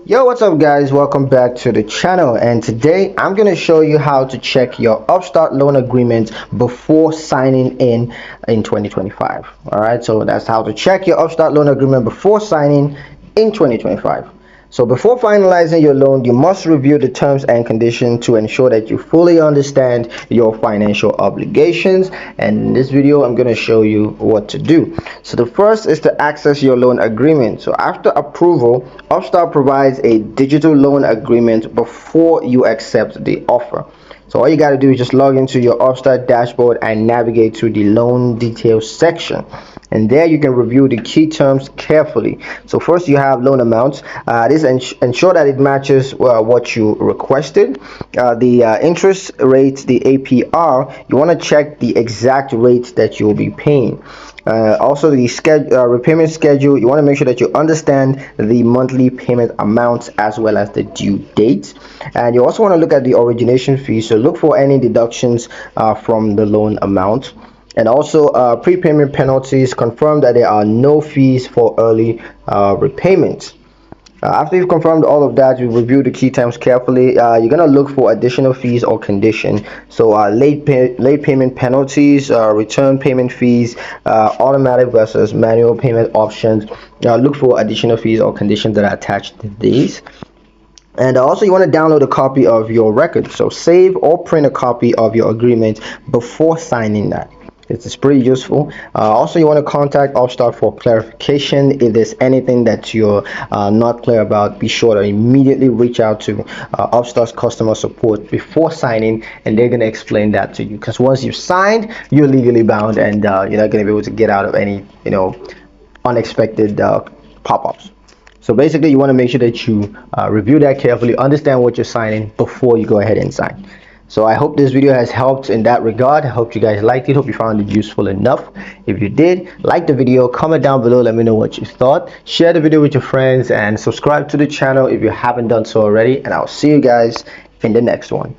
Yo, what's up guys? Welcome back to the channel, and today I'm going to show you how to check your Upstart loan agreement before signing in 2025. All right, so that's how to check your Upstart loan agreement before signing in 2025. So before finalizing your loan, you must review the terms and conditions to ensure that you fully understand your financial obligations. And in this video, I'm going to show you what to do. So the first is to access your loan agreement. So after approval, Upstart provides a digital loan agreement before you accept the offer. So all you got to do is just log into your Upstart dashboard and navigate to the loan details section. And there you can review the key terms carefully. So first you have loan amounts. This ensure that it matches what you requested. The interest rate, the APR, you want to check the exact rate that you'll be paying. Also the repayment schedule, you want to make sure that you understand the monthly payment amounts as well as the due dates. And you also want to look at the origination fee, so look for any deductions from the loan amount. And also prepayment penalties, confirm that there are no fees for early repayments. After you've confirmed all of that, you review the key terms carefully. You're gonna look for additional fees or condition. So late payment penalties, return payment fees, automatic versus manual payment options. Look for additional fees or conditions that are attached to these. And also you want to download a copy of your record. So save or print a copy of your agreement before signing that. It's pretty useful. Also, you want to contact Upstart for clarification. If there's anything that you're not clear about, be sure to immediately reach out to Upstart's customer support before signing, and they're going to explain that to you. Because once you've signed, you're legally bound, and you're not going to be able to get out of any, unexpected pop-ups. So basically, you want to make sure that you review that carefully, understand what you're signing before you go ahead and sign. So I hope this video has helped in that regard. I hope you guys liked it. Hope you found it useful enough. If you did, like the video, comment down below, let me know what you thought. Share the video with your friends and subscribe to the channel if you haven't done so already. And I'll see you guys in the next one.